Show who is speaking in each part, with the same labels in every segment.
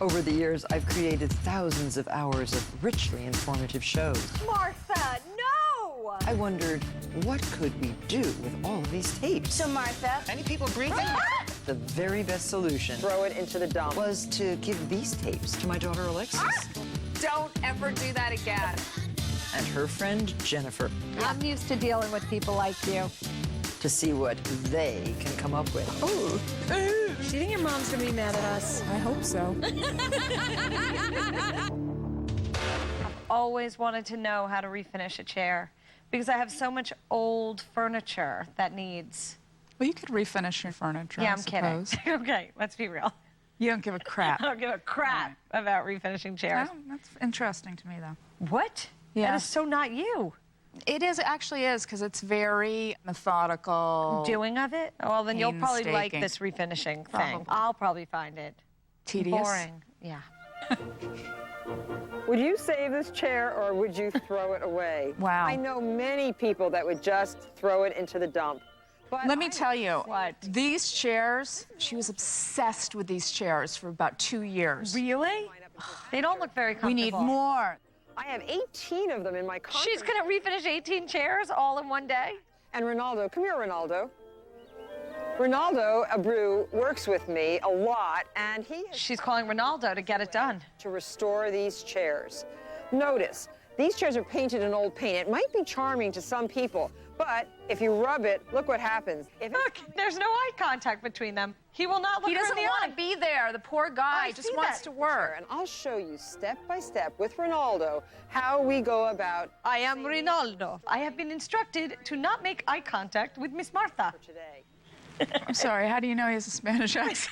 Speaker 1: Over the years, I've created thousands of hours of richly informative shows.
Speaker 2: Martha, no!
Speaker 1: I wondered, what could we do with all of these tapes?
Speaker 2: So, Martha...
Speaker 3: Any people breathing?
Speaker 1: The very best solution
Speaker 4: Throw it into the dump.
Speaker 1: was to give these tapes to my daughter Alexis
Speaker 2: Don't ever do that again.
Speaker 1: and her friend Jennifer
Speaker 2: I'm used to dealing with people like you.
Speaker 1: to see what they can come up with.
Speaker 2: Oh. Do you think your mom's gonna be mad at us?
Speaker 5: I hope so.
Speaker 6: Always wanted to know how to refinish a chair because I have so much old furniture that needs...
Speaker 5: Well, you could refinish your furniture,
Speaker 6: Yeah,
Speaker 5: I
Speaker 6: I'm kidding.
Speaker 5: suppose.
Speaker 6: Okay, let's be real.
Speaker 5: You don't give a crap.
Speaker 6: I don't give a crap about refinishing chairs.
Speaker 5: Oh, that's interesting to me, though.
Speaker 6: What?
Speaker 5: Yeah.
Speaker 6: That is so not you.
Speaker 5: It actually is, because it's very methodical.
Speaker 6: Doing of it? Well, then you'll probably like
Speaker 5: Painstaking.
Speaker 6: this refinishing thing.
Speaker 5: Probably.
Speaker 6: I'll probably find it
Speaker 5: Tedious.
Speaker 6: boring. Yeah.
Speaker 4: Would you save this chair or would you throw it away?
Speaker 5: Wow.
Speaker 4: I know many people that would just throw it into the dump. But
Speaker 5: Let me tell you,
Speaker 6: What?
Speaker 5: these chairs, she was obsessed with these chairs for about 2 years.
Speaker 6: Really? They don't look very comfortable.
Speaker 5: We need more.
Speaker 4: I have 18 of them in my car.
Speaker 6: She's gonna refinish 18 chairs all in one day?
Speaker 4: And Ronaldo, come here, Ronaldo. Ronaldo Abreu works with me a lot, and he has
Speaker 6: She's calling Ronaldo to get it done.
Speaker 4: to restore these chairs. Notice, these chairs are painted in old paint. It might be charming to some people, but if you rub it, look what happens. If
Speaker 6: Look, there's no eye contact between them. He will not look
Speaker 5: He
Speaker 6: her in
Speaker 5: doesn't
Speaker 6: the
Speaker 5: want
Speaker 6: eye.
Speaker 5: to be there. The poor guy
Speaker 6: I
Speaker 5: just
Speaker 6: see
Speaker 5: wants
Speaker 6: that.
Speaker 5: to work.
Speaker 4: and I'll show you step by step with Ronaldo how we go about
Speaker 6: I am Rinaldo. I have been instructed to not make eye contact with Miss Martha.
Speaker 4: today.
Speaker 5: I'm sorry, how do you know he has a Spanish accent?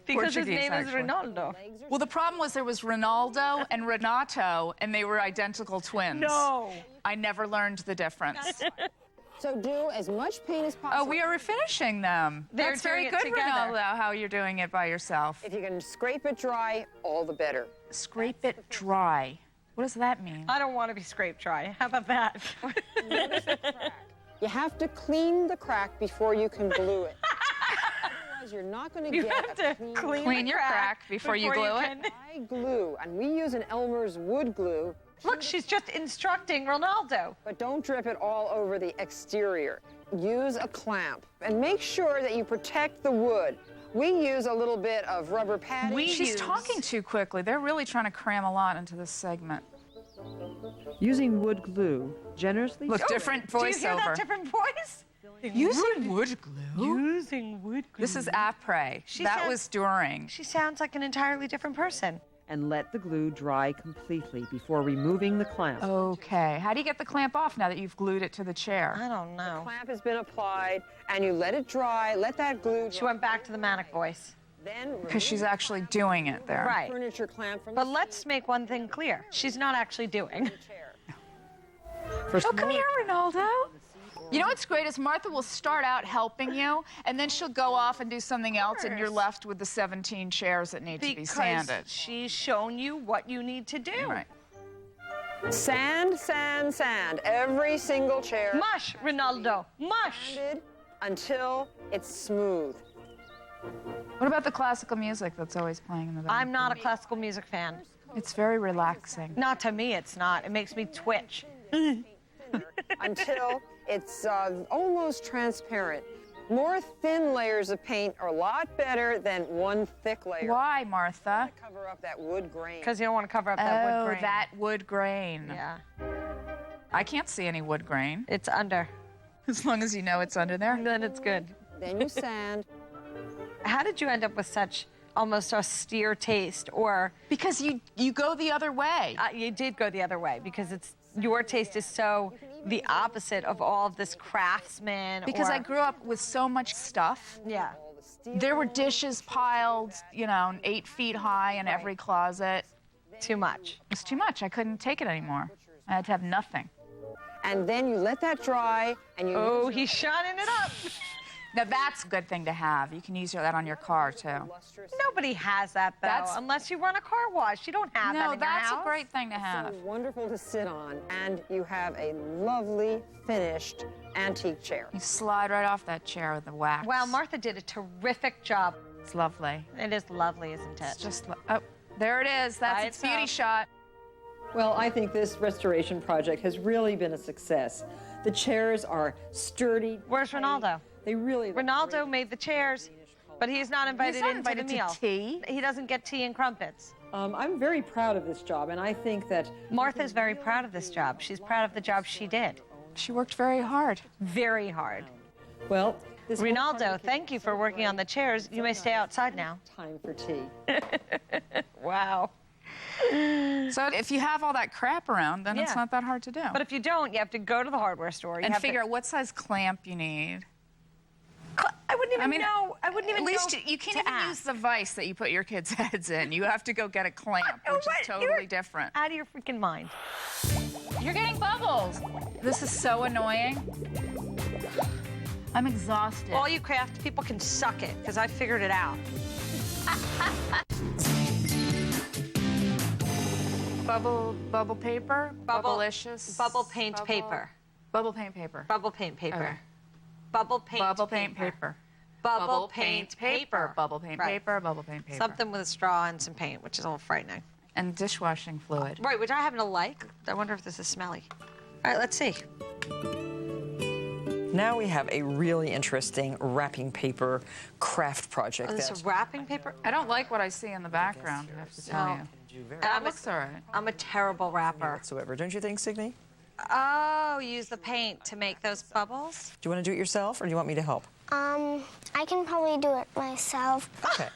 Speaker 6: Because his
Speaker 5: Portuguese,
Speaker 6: name is
Speaker 5: actually.
Speaker 6: Ronaldo.
Speaker 5: Well, the problem was there was Ronaldo and Renato, and they were identical twins.
Speaker 6: No.
Speaker 5: I never learned the difference.
Speaker 4: So do as much paint as possible.
Speaker 5: Oh, we are refinishing them.
Speaker 6: They're
Speaker 5: That's very
Speaker 6: doing it
Speaker 5: good,
Speaker 6: together.
Speaker 5: Ronaldo, how you're doing it by yourself.
Speaker 4: If you can scrape it dry, all the better.
Speaker 5: Scrape it dry. What does that mean?
Speaker 6: I don't want to be scrape dry. How about that?
Speaker 4: You have to clean the crack before you can glue it. Otherwise, you're not going to
Speaker 6: You
Speaker 4: get
Speaker 6: have
Speaker 4: a
Speaker 6: to
Speaker 4: clean
Speaker 5: Clean your crack before you glue it?
Speaker 6: can-
Speaker 4: dry glue. And we use an Elmer's wood glue,
Speaker 6: Look, she's just instructing Ronaldo.
Speaker 4: but don't drip it all over the exterior. Use a clamp and make sure that you protect the wood. We use a little bit of rubber padding.
Speaker 5: She's
Speaker 6: use-
Speaker 5: talking too quickly. They're really trying to cram a lot into this segment.
Speaker 1: Using wood glue, generously
Speaker 5: Look, different
Speaker 6: Do you hear
Speaker 5: voiceover.
Speaker 6: that different voice?
Speaker 5: Using wood glue?
Speaker 6: Using wood glue.
Speaker 5: This is après. That
Speaker 6: sounds-
Speaker 5: was during.
Speaker 6: She sounds like an entirely different person.
Speaker 1: and let the glue dry completely before removing the clamp.
Speaker 5: Okay. How do you get the clamp off now that you've glued it to the chair?
Speaker 6: I don't know.
Speaker 4: Clamp has been applied, and you let it dry. Let that glue
Speaker 6: She
Speaker 4: dry.
Speaker 6: went back to the manic voice.
Speaker 4: Then
Speaker 5: Because she's actually doing it there.
Speaker 6: Right.
Speaker 4: furniture clamp from
Speaker 6: But let's make one thing clear. She's not actually doing.
Speaker 4: the chair.
Speaker 1: First
Speaker 5: Oh, come here, Ronaldo. You know what's great is Martha will start out helping you, and then she'll go off and do something else, and you're left with the 17 chairs that need to be
Speaker 6: Because
Speaker 5: sanded.
Speaker 6: she's shown you what you need to do.
Speaker 5: Right.
Speaker 4: Sand, sand, sand. Every single chair
Speaker 6: Mush, Ronaldo, mush.
Speaker 4: sanded until it's smooth.
Speaker 5: What about the classical music that's always playing in the background?
Speaker 6: I'm not a classical music fan.
Speaker 5: It's very relaxing.
Speaker 6: Not to me, it's not. It makes me twitch.
Speaker 4: Until it's almost transparent. More thin layers of paint are a lot better than one thick layer.
Speaker 5: Why, Martha?
Speaker 4: Cover up that wood grain.
Speaker 6: Because you don't want to cover up that wood grain.
Speaker 5: that wood grain.
Speaker 6: Yeah.
Speaker 5: I can't see any wood grain.
Speaker 6: It's under.
Speaker 5: As long as you know it's under there.
Speaker 6: Then it's good.
Speaker 4: Then you sand.
Speaker 6: How did you end up with such almost austere taste? Or
Speaker 5: Because you go the other way.
Speaker 6: you did go the other way because your taste is so the opposite of all of this craftsman.
Speaker 5: Because
Speaker 6: or,
Speaker 5: I grew up with so much stuff.
Speaker 6: Yeah.
Speaker 5: There were dishes piled, 8 feet high in every closet.
Speaker 6: Too much.
Speaker 5: It was too much. I couldn't take it anymore. I had to have nothing.
Speaker 4: And then you let that dry, and you
Speaker 6: Oh,
Speaker 4: use
Speaker 6: he's shining it up.
Speaker 5: Now that's a good thing to have. You can use that on your car too.
Speaker 4: lustrous.
Speaker 6: Nobody has that, though,
Speaker 5: That's-
Speaker 6: unless you run a car wash. You don't have that
Speaker 5: No,
Speaker 6: in your
Speaker 5: that's a
Speaker 6: house.
Speaker 5: great thing to have.
Speaker 4: Wonderful to sit on, and you have a lovely finished antique chair.
Speaker 5: You slide right off that chair with the wax.
Speaker 6: Wow, Martha did a terrific job.
Speaker 5: It's lovely.
Speaker 6: It is lovely, isn't it?
Speaker 5: It's just, oh, there it is. That's
Speaker 6: By
Speaker 5: its beauty
Speaker 6: itself.
Speaker 5: shot.
Speaker 4: Well, I think this restoration project has really been a success. The chairs are sturdy.
Speaker 6: Where's Ronaldo?
Speaker 4: They really look
Speaker 6: Ronaldo
Speaker 4: great.
Speaker 6: made the chairs, but he's not invited in for the
Speaker 5: invited to
Speaker 6: meal.
Speaker 5: tea.
Speaker 6: He doesn't get tea and crumpets.
Speaker 4: I'm very proud of this job, and I think that
Speaker 6: Martha's very proud of this job. She's proud of the job she did.
Speaker 5: She worked very hard.
Speaker 6: Very hard.
Speaker 4: well, this whole
Speaker 6: Ronaldo,
Speaker 4: project
Speaker 6: thank you for working on the chairs. You may stay outside now.
Speaker 4: time for tea.
Speaker 6: Wow.
Speaker 5: So if you have all that crap around, then it's
Speaker 6: Yeah.
Speaker 5: not that hard to do.
Speaker 6: But if you don't, you have to go to the hardware store. You
Speaker 5: and
Speaker 6: have
Speaker 5: figure
Speaker 6: to...
Speaker 5: out what size clamp you need.
Speaker 6: I wouldn't even know. I wouldn't even
Speaker 5: At least
Speaker 6: know
Speaker 5: you can't
Speaker 6: to
Speaker 5: even
Speaker 6: ask.
Speaker 5: use the vise that you put your kids' heads in. You have to go get a clamp, which
Speaker 6: What?
Speaker 5: is totally
Speaker 6: You're
Speaker 5: different.
Speaker 6: Out of your freaking mind.
Speaker 5: You're getting bubbles. This is so annoying. I'm exhausted.
Speaker 6: All you craft people can suck it, because I figured it out.
Speaker 5: Bubble paper? Bubblicious?
Speaker 6: Bubble paint paper.
Speaker 5: Bubble paint paper.
Speaker 6: Bubble paint paper.
Speaker 5: Okay.
Speaker 6: Bubble paint
Speaker 5: Bubble paint paper.
Speaker 6: Bubble paint paper.
Speaker 5: Bubble paint
Speaker 6: Right.
Speaker 5: paper. Bubble paint paper.
Speaker 6: Something with a straw and some paint, which is a little frightening.
Speaker 5: And dishwashing fluid.
Speaker 6: Right, which I happen to like. I wonder if this is smelly. All right, let's see.
Speaker 1: Now we have a really interesting wrapping paper craft project.
Speaker 6: Oh, this is wrapping paper?
Speaker 5: I don't like what I see in the background, I have to tell
Speaker 6: No.
Speaker 5: you.
Speaker 6: And
Speaker 5: That looks all right.
Speaker 6: I'm a terrible wrapper.
Speaker 1: whatsoever, don't you think, Signe?
Speaker 6: Oh, use the paint to make those bubbles?
Speaker 1: Do you want to do it yourself, or do you want me to help?
Speaker 3: I can probably do it myself.
Speaker 1: Okay.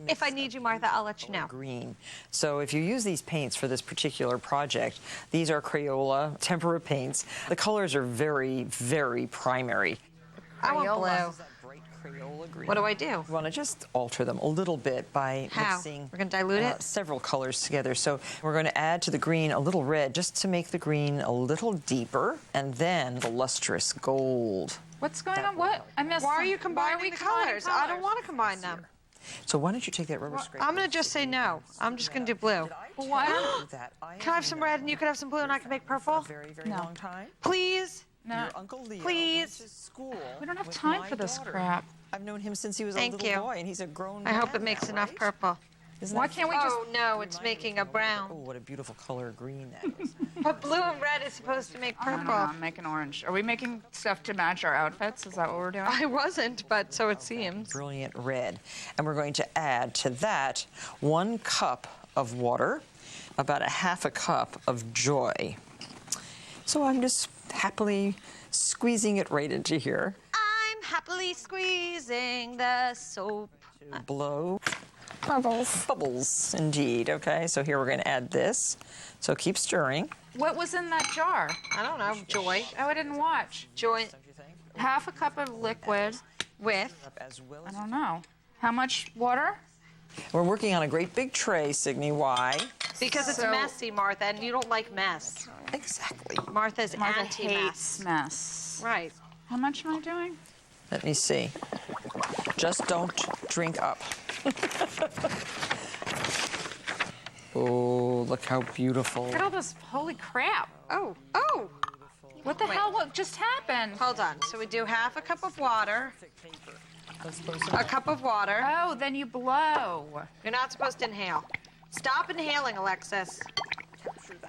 Speaker 6: If I need you, Martha, I'll let you know.
Speaker 1: Green. So if you use these paints for this particular project, these are Crayola tempera paints. The colors are very, very primary.
Speaker 6: I want
Speaker 5: Crayola.
Speaker 6: blue.
Speaker 1: That bright Crayola green.
Speaker 6: What do I do?
Speaker 1: You want to just alter them a little bit by
Speaker 6: How?
Speaker 1: mixing
Speaker 6: We're gonna dilute it?
Speaker 1: several colors together. So we're going to add to the green a little red just to make the green a little deeper, and then the lustrous gold.
Speaker 5: What's going on? What? I missed
Speaker 6: Why are you
Speaker 5: some-
Speaker 6: combining
Speaker 5: we
Speaker 6: the
Speaker 5: combining
Speaker 6: colors? I don't want to combine them.
Speaker 1: So why don't you take that rubber scraper?
Speaker 6: I'm going to just say no. I'm just going to do blue.
Speaker 5: Why?
Speaker 6: Can I have some red and you can have some blue and I can make purple?
Speaker 1: Very, very
Speaker 5: No.
Speaker 1: long time.
Speaker 6: Please?
Speaker 5: No.
Speaker 1: Your Uncle Leo
Speaker 6: Please.
Speaker 1: went to school.
Speaker 5: We don't have
Speaker 1: with
Speaker 5: time
Speaker 1: my
Speaker 5: for this
Speaker 1: daughter.
Speaker 5: crap.
Speaker 1: I've known him since he was
Speaker 6: Thank
Speaker 1: a little
Speaker 6: you.
Speaker 1: boy, and he's a grown
Speaker 6: I hope
Speaker 1: man
Speaker 6: it makes
Speaker 1: now,
Speaker 6: enough
Speaker 1: right?
Speaker 6: purple.
Speaker 1: Isn't
Speaker 5: Why
Speaker 1: that
Speaker 5: can't we just...
Speaker 6: Oh, no, it's making a
Speaker 1: Oh,
Speaker 6: brown.
Speaker 1: what a beautiful color green that is.
Speaker 6: But blue and red is supposed to make
Speaker 5: No,
Speaker 6: purple.
Speaker 5: I'm making orange. Are we making stuff to match our outfits? Is that what we're doing?
Speaker 6: I wasn't, but so it seems.
Speaker 1: Brilliant red. And we're going to add to that 1 cup of water, about a half a cup of joy. So I'm just happily squeezing it right into here.
Speaker 6: I'm happily squeezing the soap.
Speaker 1: Blow.
Speaker 3: Bubbles.
Speaker 1: Bubbles, indeed. Okay, so here we're going to add this. So keep stirring.
Speaker 5: What was in that jar?
Speaker 6: I don't know, joy.
Speaker 5: Oh, I didn't watch.
Speaker 6: Joy
Speaker 5: Half a cup of liquid.
Speaker 6: with.
Speaker 1: As well
Speaker 5: I
Speaker 1: as
Speaker 5: don't know. How much water?
Speaker 1: we're working on a great big tray, Signe. Why?
Speaker 6: Because it's
Speaker 5: So-
Speaker 6: messy, Martha, and you don't like mess.
Speaker 1: Exactly.
Speaker 6: Martha's
Speaker 5: Martha
Speaker 6: anti-mess.
Speaker 5: hates mess.
Speaker 6: Right.
Speaker 5: How much am I doing?
Speaker 1: Let me see. Just don't drink up. Oh, look how beautiful.
Speaker 5: Look at all this. Holy crap.
Speaker 6: Oh.
Speaker 5: What the hell? What just happened?
Speaker 6: Hold on. So we do half a cup of water. A cup of water.
Speaker 5: Oh, then you blow.
Speaker 6: You're not supposed to inhale. Stop inhaling, Alexis.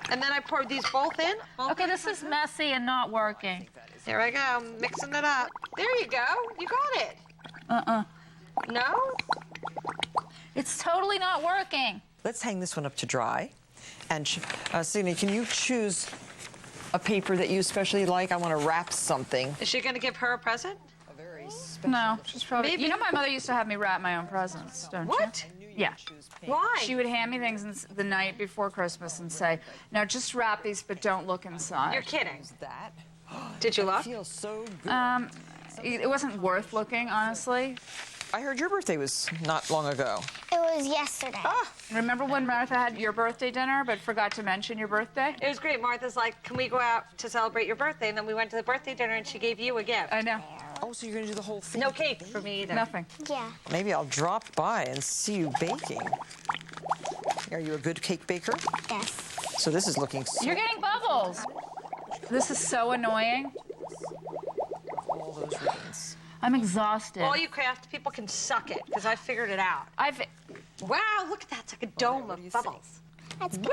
Speaker 6: And then I pour these both in.
Speaker 5: Okay, this is messy and not working.
Speaker 6: There I go, mixing it up. There you go. You got it. No?
Speaker 5: It's totally not working.
Speaker 1: Let's hang this one up to dry. And Signe, can you choose a paper that you especially like? I want to wrap something.
Speaker 6: Is she going to give her a present?
Speaker 5: No, she's probably.
Speaker 6: Maybe.
Speaker 5: You know, my mother used to have me wrap my own presents, don't
Speaker 6: What?
Speaker 5: you? Yeah.
Speaker 6: Why?
Speaker 5: She would hand me things the night before Christmas and say, "Now just wrap these, but don't look inside."
Speaker 6: You're kidding.
Speaker 1: That
Speaker 6: Did you look?
Speaker 1: feels so good.
Speaker 5: It wasn't worth looking, honestly.
Speaker 1: I heard your birthday was not long ago.
Speaker 3: It was yesterday.
Speaker 5: Remember when Martha had your birthday dinner, but forgot to mention your birthday?
Speaker 6: It was great. Martha's like, can we go out to celebrate your birthday? And then we went to the birthday dinner and she gave you a gift.
Speaker 5: I know.
Speaker 1: Oh, so you're going to do the whole thing?
Speaker 6: No cake for me either.
Speaker 5: Nothing.
Speaker 3: Yeah.
Speaker 1: Maybe I'll drop by and see you baking. Are you a good cake baker?
Speaker 3: Yes.
Speaker 1: So this is looking so...
Speaker 5: You're getting bubbles. This is so annoying. I'm exhausted.
Speaker 6: All you craft people can suck it, because I figured it out. Wow, look at that. It's like a dome of bubbles.
Speaker 3: That's good.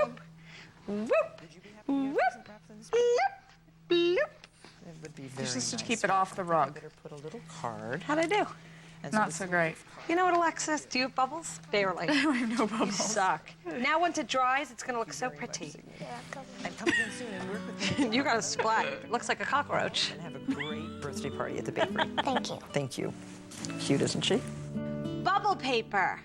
Speaker 6: Whoop, whoop, bloop, bloop.
Speaker 1: It would be very
Speaker 5: Just to
Speaker 1: nice.
Speaker 5: keep it off the rug.
Speaker 1: Better put a little card.
Speaker 6: How'd I do?
Speaker 5: Not so great.
Speaker 6: You know what, Alexis? Do you have bubbles? Barely.
Speaker 5: I have no
Speaker 6: You
Speaker 5: bubbles.
Speaker 6: suck. Now once it dries, it's going to look so pretty.
Speaker 1: And come again soon and work with me
Speaker 6: You got a splat. It looks like a cockroach.
Speaker 1: and have a great birthday party at the bakery.
Speaker 3: Thank you.
Speaker 1: Thank you. Cute, isn't she?
Speaker 6: Bubble paper.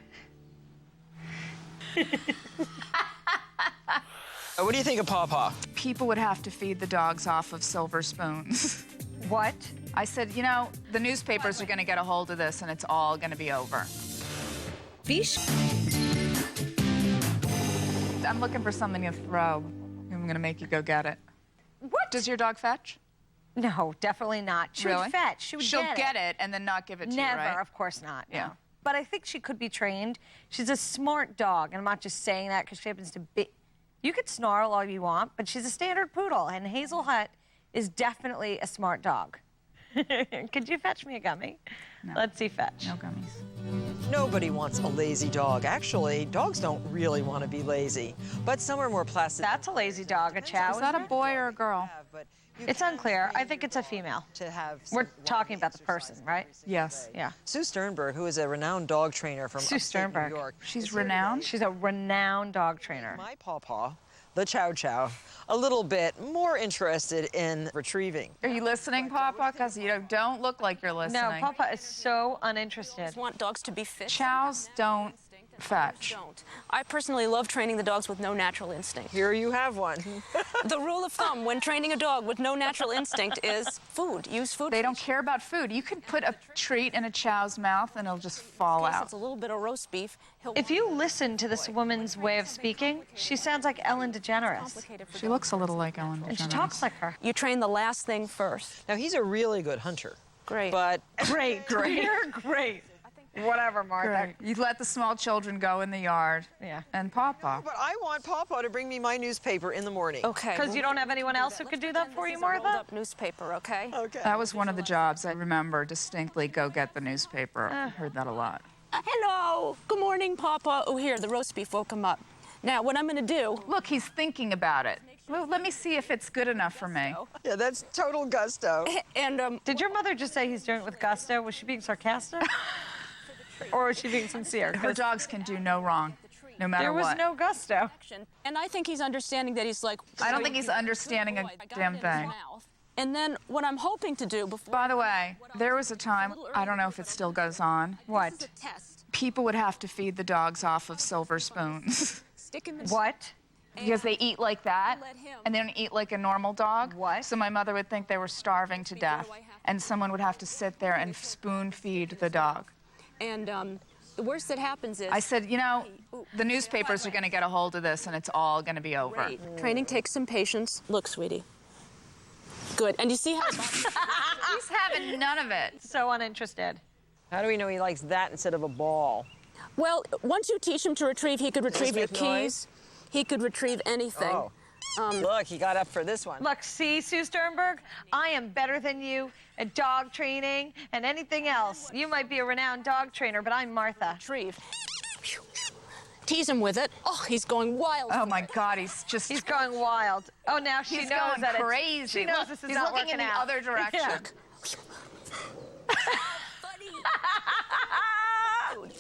Speaker 1: What do you think of Pawpaw?
Speaker 5: People would have to feed the dogs off of silver spoons.
Speaker 6: What?
Speaker 5: I said, you know, the newspapers are going to get a hold of this and it's all going to be over.
Speaker 6: Fish?
Speaker 5: I'm looking for something to throw. I'm going to make you go get it.
Speaker 6: What?
Speaker 5: Does your dog fetch?
Speaker 6: No, definitely not. She
Speaker 5: Really?
Speaker 6: would fetch. She would
Speaker 5: She'll
Speaker 6: get
Speaker 5: get it and then not give it to
Speaker 6: Never,
Speaker 5: you, right?
Speaker 6: of course not. No.
Speaker 5: Yeah.
Speaker 6: But I think she could be trained. She's a smart dog, and I'm not just saying that because she happens to be. You could snarl all you want, but she's a standard poodle, and Hazel Hutt is definitely a smart dog. Could you fetch me a gummy?
Speaker 5: No.
Speaker 6: Let's see fetch.
Speaker 5: No gummies.
Speaker 1: Nobody wants a lazy dog. Actually, dogs don't really want to be lazy, but some are more placid.
Speaker 6: That's a lazy dog, a chow.
Speaker 5: Is that a
Speaker 6: isn't it?
Speaker 5: boy or a girl?
Speaker 1: But you
Speaker 6: It's
Speaker 1: can
Speaker 6: unclear. I
Speaker 1: train
Speaker 6: think it's a female.
Speaker 1: to have
Speaker 6: We're
Speaker 1: some
Speaker 6: talking
Speaker 1: walking
Speaker 6: about the person,
Speaker 1: exercise.
Speaker 6: right?
Speaker 5: Yes.
Speaker 6: Yeah.
Speaker 1: Sue Sternberg, who is a renowned dog trainer from
Speaker 6: Sue
Speaker 1: upstate
Speaker 6: Sternberg.
Speaker 1: New York.
Speaker 5: She's
Speaker 1: is here today.
Speaker 5: renowned?
Speaker 6: She's a renowned dog trainer.
Speaker 1: My Pawpaw, the Chow Chow, a little bit more interested in retrieving.
Speaker 5: Are you listening, Papa? Because you don't look like you're listening.
Speaker 6: No, Papa is so uninterested.
Speaker 7: Want dogs to be fit?
Speaker 5: Chows don't fetch.
Speaker 7: Don't. I personally love training the dogs with no natural instinct.
Speaker 1: Here you have one.
Speaker 7: The rule of thumb when training a dog with no natural instinct is food. Use food.
Speaker 5: They don't care about food. You can put a treat in a chow's mouth and it'll just fall
Speaker 7: In case
Speaker 5: out.
Speaker 7: it's a little bit of roast beef. He'll
Speaker 6: If you listen to this woman's way of speaking, she sounds like Ellen DeGeneres.
Speaker 7: complicated for
Speaker 5: She
Speaker 7: dogs.
Speaker 5: looks a little like Ellen
Speaker 6: And she
Speaker 5: DeGeneres.
Speaker 6: talks like her.
Speaker 7: You train the last thing first.
Speaker 1: Now, he's a really good hunter.
Speaker 7: Great.
Speaker 1: But
Speaker 6: Great, great. You're great. Whatever, Martha.
Speaker 5: Great. You let the small children go in the yard.
Speaker 6: Yeah.
Speaker 5: And Papa.
Speaker 1: But I want Pawpaw to bring me my newspaper in the morning.
Speaker 7: Okay.
Speaker 6: Because you don't have anyone else who could do that for you, Martha?
Speaker 7: Rolled up newspaper, okay?
Speaker 1: Okay.
Speaker 5: That was one of the jobs I remember distinctly. Go get the newspaper. I heard that a lot.
Speaker 7: Hello. Good morning, Papa. Oh, here, the roast beef woke him up. Now, what I'm going to do.
Speaker 5: Look, he's thinking about it. Well, let me see if it's good enough for me.
Speaker 1: Yeah, that's total gusto.
Speaker 7: And
Speaker 6: Did your mother just say he's doing it with gusto? Was she being sarcastic? Or was she being sincere?
Speaker 5: Her
Speaker 6: 'Cause
Speaker 5: dogs can do no wrong, no matter
Speaker 6: there was
Speaker 5: what.
Speaker 6: no gusto.
Speaker 7: and I think he's understanding that he's like.
Speaker 5: I don't think he's understanding a
Speaker 7: Boy, I got
Speaker 5: damn
Speaker 7: it in his
Speaker 5: thing.
Speaker 7: mouth. And then what I'm hoping to do before.
Speaker 5: By the way, there was a time, I don't know if it still goes on,
Speaker 6: What?
Speaker 7: This is a test.
Speaker 5: people would have to feed the dogs off of silver spoons
Speaker 7: Stick him in.
Speaker 6: What?
Speaker 5: because they eat like that
Speaker 7: Let him-
Speaker 5: and they don't eat like a normal dog.
Speaker 6: What?
Speaker 5: So my mother would think they were starving to death
Speaker 7: do I have?
Speaker 5: and someone would have to sit there and spoon feed the dog.
Speaker 7: And the worst that happens is.
Speaker 5: I said, you know, the newspapers are going to get a hold of this and it's all going to be over.
Speaker 7: Great. Training takes some patience. Look, sweetie. Good. And you see how.
Speaker 5: He's having none of it.
Speaker 6: So uninterested.
Speaker 1: How do we know he likes that instead of a ball?
Speaker 7: Well, once you teach him to retrieve, he could retrieve your
Speaker 1: make noise?
Speaker 7: keys. He could retrieve anything.
Speaker 1: Oh. Look, he got up for this one.
Speaker 6: Look, see, Sue Sternberg? I am better than you at dog training and anything else. You might be a renowned dog trainer, but I'm Martha.
Speaker 7: Retrieve. Tease him with it. Oh, he's going wild.
Speaker 5: Oh my God, he's just.
Speaker 6: He's going wild. Oh, now she
Speaker 5: He's
Speaker 6: knows
Speaker 5: going
Speaker 6: that
Speaker 5: crazy.
Speaker 6: She knows
Speaker 5: Look,
Speaker 6: this is
Speaker 5: he's
Speaker 6: not
Speaker 5: looking in
Speaker 6: working
Speaker 5: the
Speaker 6: out.
Speaker 5: other direction.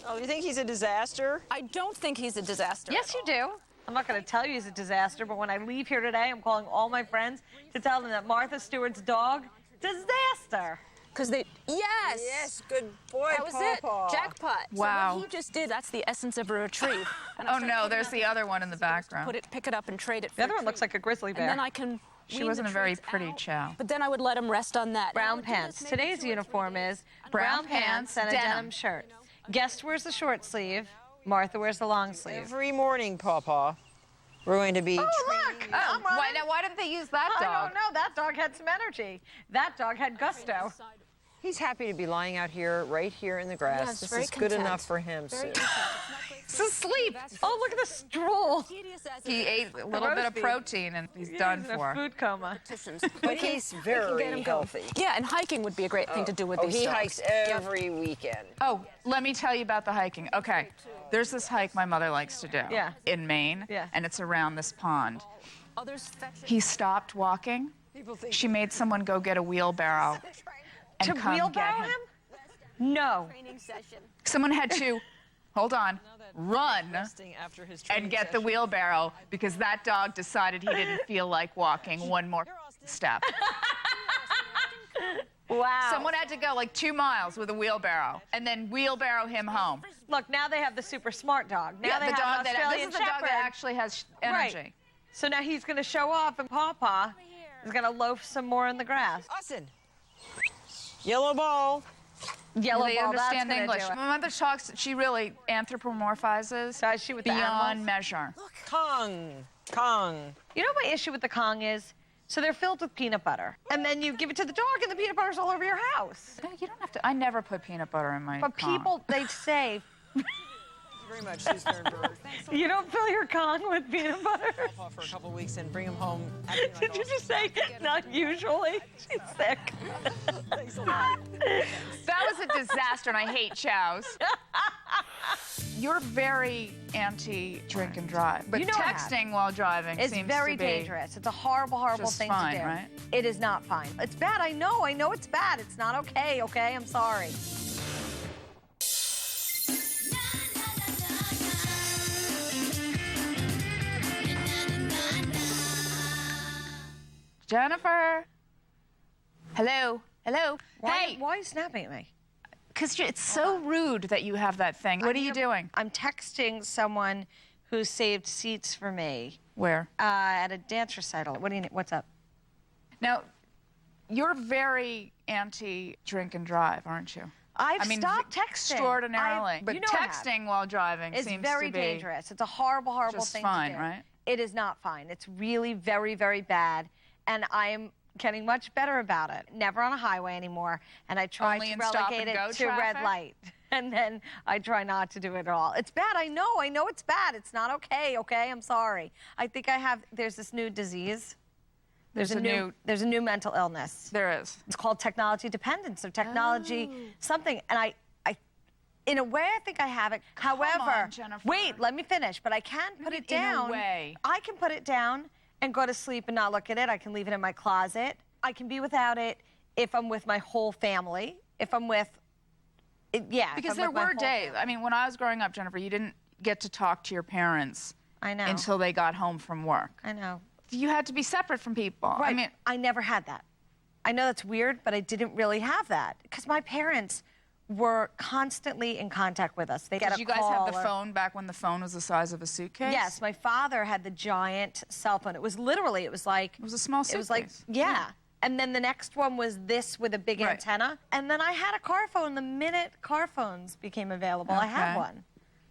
Speaker 1: Oh, you think he's a disaster?
Speaker 7: I don't think he's a disaster.
Speaker 6: Yes, you do. I'm not going to tell you he's a disaster, but when I leave here today, I'm calling all my friends to tell them that Martha Stewart's dog, disaster.
Speaker 7: Because they. Yes.
Speaker 1: Yes, good boy,
Speaker 7: That was
Speaker 1: Pawpaw.
Speaker 7: it. Jackpot.
Speaker 5: Wow.
Speaker 7: So what he just did, that's the essence of a retrieve. And
Speaker 5: Oh no, there's the other one in the background.
Speaker 7: pick it up and trade it for
Speaker 6: The other
Speaker 7: a
Speaker 6: one looks
Speaker 7: treat.
Speaker 6: like a grizzly
Speaker 7: And
Speaker 6: bear.
Speaker 7: then I can.
Speaker 5: She
Speaker 7: wean
Speaker 5: wasn't
Speaker 7: the
Speaker 5: a very
Speaker 7: treats
Speaker 5: pretty
Speaker 7: out,
Speaker 5: chow.
Speaker 7: But then I would let him rest on that.
Speaker 6: Brown
Speaker 7: And I would do
Speaker 6: pants.
Speaker 7: this, making
Speaker 6: Today's
Speaker 7: sure
Speaker 6: uniform is
Speaker 5: Brown pants,
Speaker 6: and a
Speaker 5: denim.
Speaker 6: denim shirt. Guest wears the short sleeve. Martha wears the long sleeve.
Speaker 1: Every morning, Pawpaw, we're going to be
Speaker 6: Look!
Speaker 1: training.
Speaker 6: I'm running.
Speaker 5: Why didn't they use that
Speaker 6: I
Speaker 5: dog?
Speaker 6: don't know. That dog had some energy. That dog had gusto.
Speaker 4: He's happy to be lying out here, right here in the grass.
Speaker 7: Yes,
Speaker 4: this
Speaker 7: very
Speaker 4: is good
Speaker 7: content.
Speaker 4: enough for him, Sue.
Speaker 5: He's asleep.
Speaker 6: Oh, look at the stroll.
Speaker 5: He ate a little bit of protein and he's done
Speaker 6: He's in
Speaker 5: for.
Speaker 6: a food coma.
Speaker 4: But he's very healthy.
Speaker 7: Yeah, and hiking would be a great thing to do with these
Speaker 4: he
Speaker 7: dogs.
Speaker 4: hikes every weekend.
Speaker 5: Oh, let me tell you about the hiking. Okay, there's this hike my mother likes to do in Maine, and it's around this pond. He stopped walking. She made someone go get a wheelbarrow and
Speaker 6: To
Speaker 5: come
Speaker 6: wheelbarrow
Speaker 5: get him.
Speaker 6: No.
Speaker 5: Someone had to, hold on, run
Speaker 1: After his
Speaker 5: and get the wheelbarrow because that dog decided he didn't feel like walking one more step.
Speaker 6: Wow.
Speaker 5: Someone had to go like 2 miles with a wheelbarrow and then wheelbarrow him home.
Speaker 6: Look, now they have the super smart dog. Now they
Speaker 5: the
Speaker 6: have
Speaker 5: dog
Speaker 6: an
Speaker 5: that,
Speaker 6: Australian
Speaker 5: this is the dog that
Speaker 6: Shepherd.
Speaker 5: actually has energy.
Speaker 6: Right. So now he's going to show off, and Pawpaw is going to loaf some more in the grass.
Speaker 4: Austin. Yellow ball.
Speaker 6: Yellow
Speaker 5: They
Speaker 6: ball, that's
Speaker 5: understand
Speaker 6: gonna
Speaker 5: English.
Speaker 6: do it.
Speaker 5: My mother talks, she really anthropomorphizes
Speaker 6: Does she with the
Speaker 5: beyond
Speaker 6: animals?
Speaker 5: measure.
Speaker 4: Kong. Kong.
Speaker 6: You know what my issue with the Kong is? So they're filled with peanut butter. And then you give it to the dog, and the peanut butter's all over your house.
Speaker 5: No, you don't have to. I never put peanut butter in my
Speaker 6: But
Speaker 5: Kong.
Speaker 6: people, they say,
Speaker 1: Very much, Sue Sternberg.
Speaker 6: you don't fill your Kong with peanut butter.
Speaker 1: Off for a couple weeks and bring him home.
Speaker 6: Did you just say, not usually? She's sick.
Speaker 5: That was a disaster, and I hate chows. You're very anti-drink and drive, but
Speaker 6: You know I have.
Speaker 5: texting while driving
Speaker 6: It's
Speaker 5: seems
Speaker 6: very
Speaker 5: to be
Speaker 6: dangerous. It's a horrible, horrible
Speaker 5: just
Speaker 6: thing
Speaker 5: fine,
Speaker 6: to do.
Speaker 5: right?
Speaker 6: It is not fine. It's bad. I know it's bad. It's not okay, okay? I'm sorry.
Speaker 5: Jennifer. Hello. Hello.
Speaker 6: Why are you snapping at me?
Speaker 5: Because it's so rude that you have that thing. What are you doing?
Speaker 6: I'm texting someone who saved seats for me
Speaker 5: Where?
Speaker 6: at a dance recital. What do you need? What's up?
Speaker 5: Now, you're very anti-drink and drive, aren't you?
Speaker 6: I've stopped texting.
Speaker 5: Extraordinarily. But
Speaker 6: you know I have.
Speaker 5: texting while driving
Speaker 6: It's
Speaker 5: seems
Speaker 6: very
Speaker 5: to be
Speaker 6: dangerous. It's a horrible, horrible
Speaker 5: just
Speaker 6: thing
Speaker 5: fine,
Speaker 6: to do.
Speaker 5: right?
Speaker 6: It is not fine. It's really very, very bad. And I am getting much better about it. Never on a highway anymore. And I try
Speaker 5: Only
Speaker 6: to
Speaker 5: in stop
Speaker 6: relegate
Speaker 5: and
Speaker 6: it
Speaker 5: go
Speaker 6: to red
Speaker 5: traffic?
Speaker 6: light. And then I try not to do it at all. It's bad. I know it's bad. It's not okay, okay? I'm sorry. I think there's this new disease. There's a new mental illness.
Speaker 5: There is.
Speaker 6: It's called technology dependence or technology something. And I in a way, I think I have it. However,
Speaker 5: on, Jennifer.
Speaker 6: wait, let me finish. But I can put it down.
Speaker 5: In a way.
Speaker 6: I can put it down and go to sleep and not look at it. I can leave it in my closet. I can be without it if I'm with my whole family. If I'm with, yeah.
Speaker 5: Because there were days. I mean, when I was growing up, Jennifer, you didn't get to talk to your parents
Speaker 6: I know.
Speaker 5: until they got home from work.
Speaker 6: I know.
Speaker 5: You had to be separate from people.
Speaker 6: Right.
Speaker 5: I mean,
Speaker 6: I never had that. I know that's weird, but I didn't really have that because my parents were constantly in contact with us. They
Speaker 5: did you guys have the phone back when the phone was the size of a suitcase?
Speaker 6: Yes, my father had the giant cell phone. It was literally, it was like...
Speaker 5: It was a small
Speaker 6: It was like,
Speaker 5: suitcase.
Speaker 6: yeah. And then the next one was this with a big
Speaker 5: Right.
Speaker 6: antenna. And then I had a car phone. The minute car phones became available, I had
Speaker 5: Okay.
Speaker 6: one.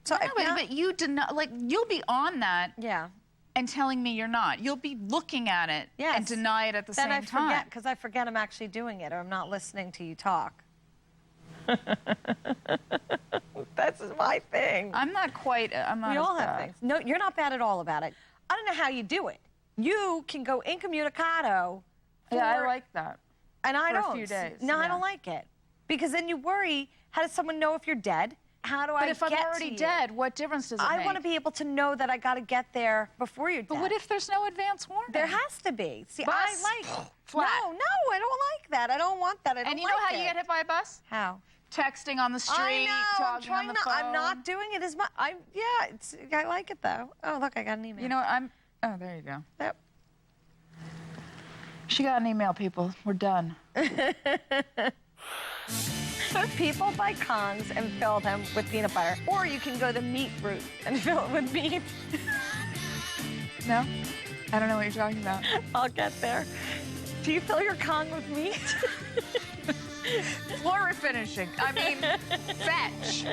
Speaker 6: So
Speaker 5: No, but you did not, like, you'll be on that
Speaker 6: yeah.
Speaker 5: and telling me you're not. You'll be looking at it
Speaker 6: Yes.
Speaker 5: and deny it at the
Speaker 6: Then
Speaker 5: same
Speaker 6: I
Speaker 5: time.
Speaker 6: forget, because I forget I'm actually doing it or I'm not listening to you talk. That's my thing.
Speaker 5: I'm not quite, I'm not
Speaker 6: We
Speaker 5: as
Speaker 6: all have
Speaker 5: bad.
Speaker 6: things. No, you're not bad at all about it. I don't know how you do it. You can go incommunicado.
Speaker 5: Yeah, I
Speaker 6: for-
Speaker 5: like that.
Speaker 6: And I
Speaker 5: for a
Speaker 6: don't.
Speaker 5: few days,
Speaker 6: No, I
Speaker 5: yeah.
Speaker 6: don't like it. Because then you worry, how does someone know if you're dead? How do I
Speaker 5: But if I'm
Speaker 6: get
Speaker 5: already
Speaker 6: to you?
Speaker 5: dead, what difference does it make?
Speaker 6: I want to be able to know that I got to get there before you're dead.
Speaker 5: But what if there's no advance warning?
Speaker 6: There has to be. See,
Speaker 5: Bus.
Speaker 6: I like...
Speaker 5: Flat.
Speaker 6: No, I don't like that. I don't want that. I don't
Speaker 5: And you
Speaker 6: like
Speaker 5: know how
Speaker 6: it.
Speaker 5: you get hit by a bus?
Speaker 6: How?
Speaker 5: Texting on the street,
Speaker 6: I know. I'm
Speaker 5: talking on
Speaker 6: trying
Speaker 5: the
Speaker 6: not.
Speaker 5: phone.
Speaker 6: I'm not doing it as much. I like it though. Oh, look, I got an email.
Speaker 5: You know what? Oh, there you go.
Speaker 6: Yep.
Speaker 5: She got an email, people. We're done.
Speaker 6: So people buy Kongs and fill them with peanut butter. Or you can go the meat route and fill it with meat.
Speaker 5: No? I don't know what you're talking about.
Speaker 6: I'll get there. Do you fill your Kong with meat?
Speaker 5: Floor refinishing. I mean, fetch.